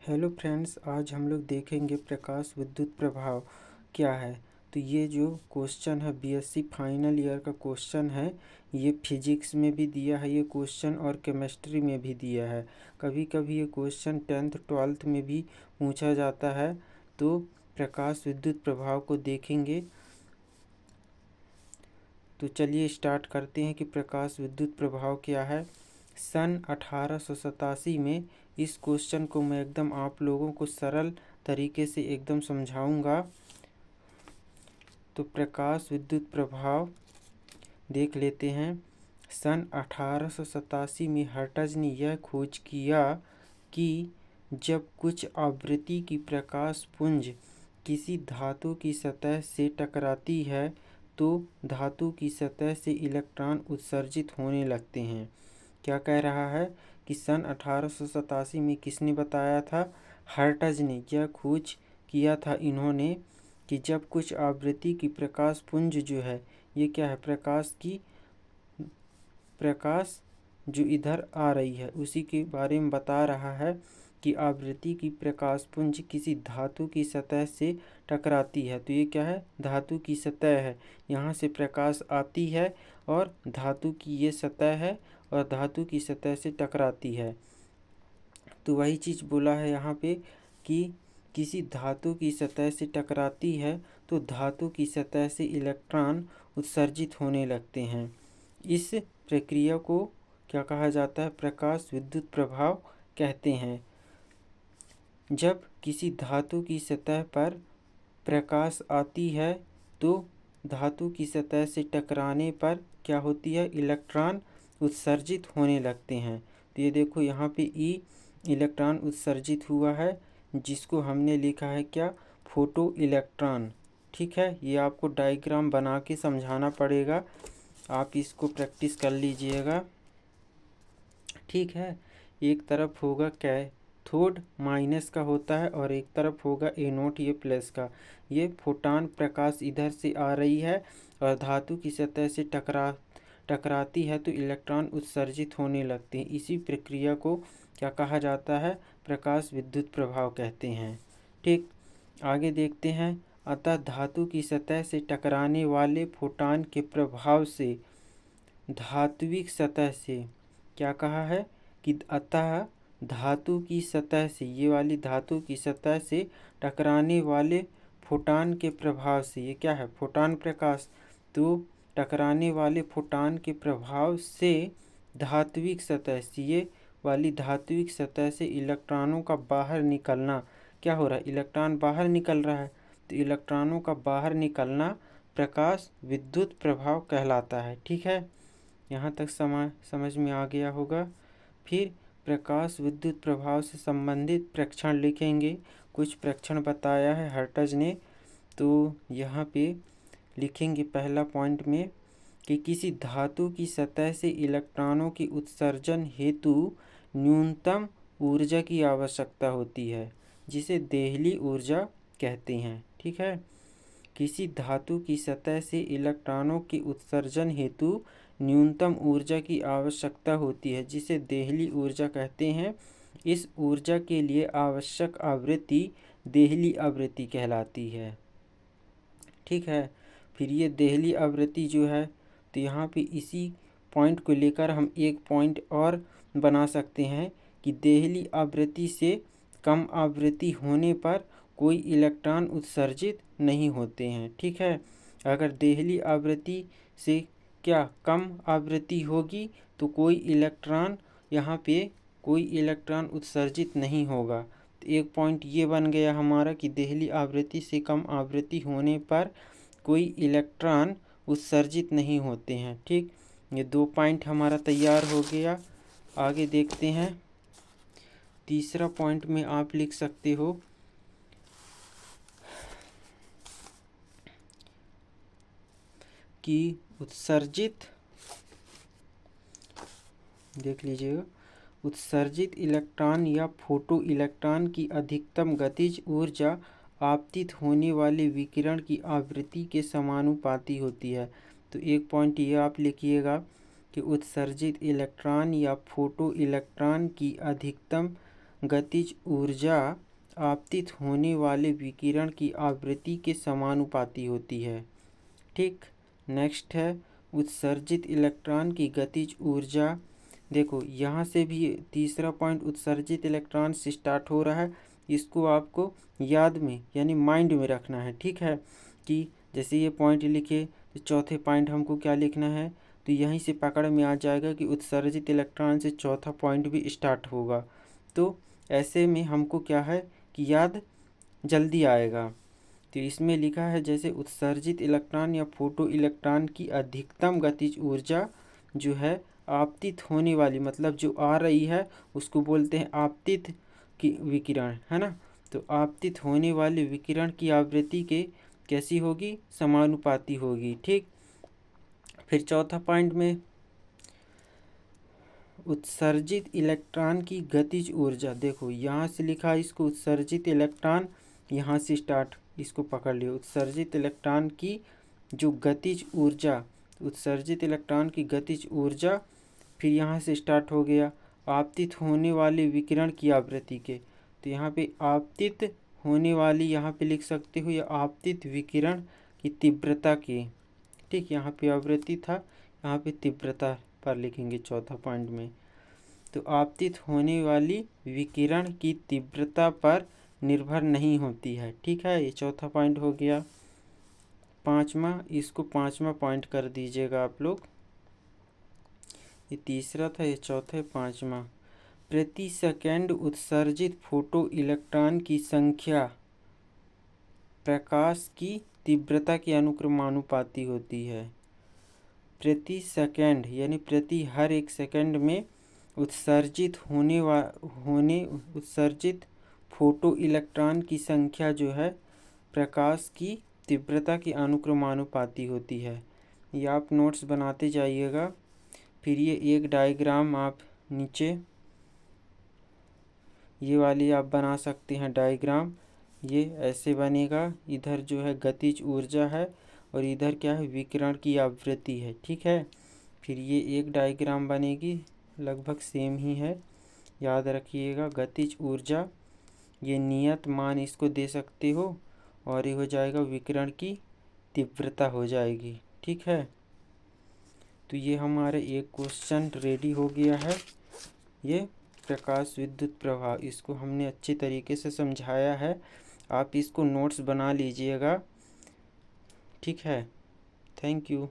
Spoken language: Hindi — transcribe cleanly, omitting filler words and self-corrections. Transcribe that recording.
हेलो फ्रेंड्स, आज हम लोग देखेंगे प्रकाश विद्युत प्रभाव क्या है। तो ये जो क्वेश्चन है बीएससी फाइनल ईयर का क्वेश्चन है। ये फिजिक्स में भी दिया है ये क्वेश्चन और केमिस्ट्री में भी दिया है। कभी कभी ये क्वेश्चन 10th 12th में भी पूछा जाता है। तो प्रकाश विद्युत प्रभाव को देखेंगे। तो चलिए स्टार्ट करते हैं कि प्रकाश विद्युत प्रभाव क्या है। सन 1887 में इस क्वेश्चन को मैं एकदम आप लोगों को सरल तरीके से एकदम समझाऊंगा। तो प्रकाश विद्युत प्रभाव देख लेते हैं। सन 1887 में हर्ट्ज ने यह खोज किया कि जब कुछ आवृत्ति की प्रकाश पुंज किसी धातु की सतह से टकराती है तो धातु की सतह से इलेक्ट्रॉन उत्सर्जित होने लगते हैं। क्या कह रहा है कि सन 1887 में किसने बताया था? हर्ट्ज ने यह खोज किया था इन्होंने कि जब कुछ आवृत्ति की प्रकाश पुंज जो है ये क्या है, प्रकाश जो इधर आ रही है उसी के बारे में बता रहा है कि आवृत्ति की प्रकाश पुंज किसी धातु की सतह से टकराती है। तो ये क्या है, धातु की सतह है, यहाँ से प्रकाश आती है और धातु की ये सतह है और धातु की सतह से टकराती है। तो वही चीज़ बोला है यहाँ पे कि किसी धातु की सतह से टकराती है तो धातु की सतह से इलेक्ट्रॉन उत्सर्जित होने लगते हैं। इस प्रक्रिया को क्या कहा जाता है? प्रकाश विद्युत प्रभाव कहते हैं। जब किसी धातु की सतह पर प्रकाश आती है तो धातु की सतह से टकराने पर क्या होती है, इलेक्ट्रॉन उत्सर्जित होने लगते हैं। तो ये देखो यहाँ पे इलेक्ट्रॉन उत्सर्जित हुआ है जिसको हमने लिखा है क्या, फोटो इलेक्ट्रॉन। ठीक है, ये आपको डायग्राम बना के समझाना पड़ेगा, आप इसको प्रैक्टिस कर लीजिएगा। ठीक है, एक तरफ होगा कैथोड माइनस का होता है और एक तरफ होगा एनोड ये प्लस का। ये फोटॉन प्रकाश इधर से आ रही है और धातु की सतह से टकराती है तो इलेक्ट्रॉन उत्सर्जित होने लगते हैं। इसी प्रक्रिया को क्या कहा जाता है? प्रकाश विद्युत प्रभाव कहते हैं। ठीक, आगे देखते हैं। अतः धातु की सतह से टकराने वाले फोटॉन के प्रभाव से धात्विक सतह से क्या कहा है कि अतः धातु की सतह से, ये वाली धातु की सतह से टकराने वाले फोटॉन के प्रभाव से, ये क्या है, फोटॉन प्रकाश, तो टकराने वाले फोटॉन के प्रभाव से धात्विक सतह से, ये वाली धात्विक सतह से इलेक्ट्रॉनों का बाहर निकलना, क्या हो रहा है, इलेक्ट्रॉन बाहर निकल रहा है। तो इलेक्ट्रॉनों का बाहर निकलना प्रकाश विद्युत प्रभाव कहलाता है। ठीक है, यहाँ तक समझ में आ गया होगा। फिर प्रकाश विद्युत प्रभाव से संबंधित प्रेक्षण लिखेंगे। कुछ प्रेक्षण बताया है हर्ट्ज ने, तो यहाँ पे लिखेंगे पहला पॉइंट में कि किसी धातु की सतह से इलेक्ट्रॉनों की उत्सर्जन हेतु न्यूनतम ऊर्जा की आवश्यकता होती है जिसे देहली ऊर्जा कहते हैं। ठीक है, किसी धातु की सतह से इलेक्ट्रॉनों के उत्सर्जन हेतु न्यूनतम ऊर्जा की आवश्यकता होती है जिसे देहली ऊर्जा कहते हैं। इस ऊर्जा के लिए आवश्यक आवृत्ति देहली आवृत्ति कहलाती है। ठीक है, फिर ये देहली आवृत्ति जो है, तो यहाँ पे इसी पॉइंट को लेकर हम एक पॉइंट और बना सकते हैं कि देहली आवृत्ति से कम आवृत्ति होने पर कोई इलेक्ट्रॉन उत्सर्जित नहीं होते हैं। ठीक है, अगर देहली आवृत्ति से क्या कम आवृत्ति होगी तो कोई इलेक्ट्रॉन, यहाँ पे कोई इलेक्ट्रॉन उत्सर्जित नहीं होगा। तो एक पॉइंट ये बन गया हमारा कि देहली आवृत्ति से कम आवृत्ति होने पर कोई इलेक्ट्रॉन उत्सर्जित नहीं होते हैं। ठीक, ये 2 पॉइंट हमारा तैयार हो गया। आगे देखते हैं। तीसरा पॉइंट में आप लिख सकते हो कि उत्सर्जित, देख लीजिएगा, उत्सर्जित इलेक्ट्रॉन या फोटो इलेक्ट्रॉन की अधिकतम गतिज ऊर्जा आपतित होने वाले विकिरण की आवृत्ति के समानुपाती होती है। तो एक पॉइंट ये आप लिखिएगा कि उत्सर्जित इलेक्ट्रॉन या फोटो इलेक्ट्रॉन की अधिकतम गतिज ऊर्जा आपतित होने वाले विकिरण की आवृत्ति के समानुपाती होती है। ठीक, नेक्स्ट है उत्सर्जित इलेक्ट्रॉन की गतिज ऊर्जा। देखो यहाँ से भी तीसरा पॉइंट उत्सर्जित इलेक्ट्रॉन से स्टार्ट हो रहा है, इसको आपको याद में यानी माइंड में रखना है। ठीक है, कि जैसे ये पॉइंट लिखे तो चौथे पॉइंट हमको क्या लिखना है, तो यहीं से पकड़ में आ जाएगा कि उत्सर्जित इलेक्ट्रॉन से चौथा पॉइंट भी स्टार्ट होगा। तो ऐसे में हमको क्या है कि याद जल्दी आएगा। तो इसमें लिखा है जैसे उत्सर्जित इलेक्ट्रॉन या फोटो इलेक्ट्रॉन की अधिकतम गतिज ऊर्जा जो है आपतित होने वाली, मतलब जो आ रही है उसको बोलते हैं आपतित की विकिरण, है ना। तो आपतित होने वाले विकिरण की आवृत्ति के कैसी होगी, समानुपाती होगी। ठीक, फिर चौथा पॉइंट में उत्सर्जित इलेक्ट्रॉन की गतिज ऊर्जा। देखो यहाँ से लिखा है इसको उत्सर्जित इलेक्ट्रॉन, यहाँ से स्टार्ट, इसको पकड़ लियो। उत्सर्जित इलेक्ट्रॉन की जो गतिज ऊर्जा, उत्सर्जित इलेक्ट्रॉन की गतिज ऊर्जा, फिर यहाँ से स्टार्ट हो गया आपतित होने वाले विकिरण की आवृत्ति के। तो यहाँ पे आपतित होने वाली यहाँ पे लिख सकते हो या आपतित विकिरण की तीव्रता के। ठीक, यहाँ पे आवृत्ति था, यहाँ पे तीव्रता पर लिखेंगे चौथा पॉइंट में। तो आपतित होने वाली विकिरण की तीव्रता पर निर्भर नहीं होती है। ठीक है, ये चौथा पॉइंट हो गया। पांचवा, इसको पांचवा पॉइंट कर दीजिएगा आप लोग। ये तीसरा था, ये चौथा, पांचवा। प्रति सेकंड उत्सर्जित फोटो इलेक्ट्रॉन की संख्या प्रकाश की तीव्रता के अनुक्रमानुपाती होती है। प्रति सेकंड यानी प्रति हर एक सेकंड में उत्सर्जित उत्सर्जित फोटो इलेक्ट्रॉन की संख्या जो है प्रकाश की तीव्रता के अनुक्रमानुपाती होती है। ये आप नोट्स बनाते जाइएगा। फिर ये एक डायग्राम आप नीचे ये वाली आप बना सकते हैं डायग्राम। ये ऐसे बनेगा, इधर जो है गतिज ऊर्जा है और इधर क्या है, विकिरण की आवृत्ति है। ठीक है, फिर ये एक डायग्राम बनेगी, लगभग सेम ही है, याद रखिएगा। गतिज ऊर्जा, ये नियत मान इसको दे सकते हो, और ये हो जाएगा विकिरण की तीव्रता हो जाएगी। ठीक है, तो ये हमारे एक क्वेश्चन रेडी हो गया है। ये प्रकाश विद्युत प्रवाह, इसको हमने अच्छे तरीके से समझाया है, आप इसको नोट्स बना लीजिएगा। ठीक है, थैंक यू।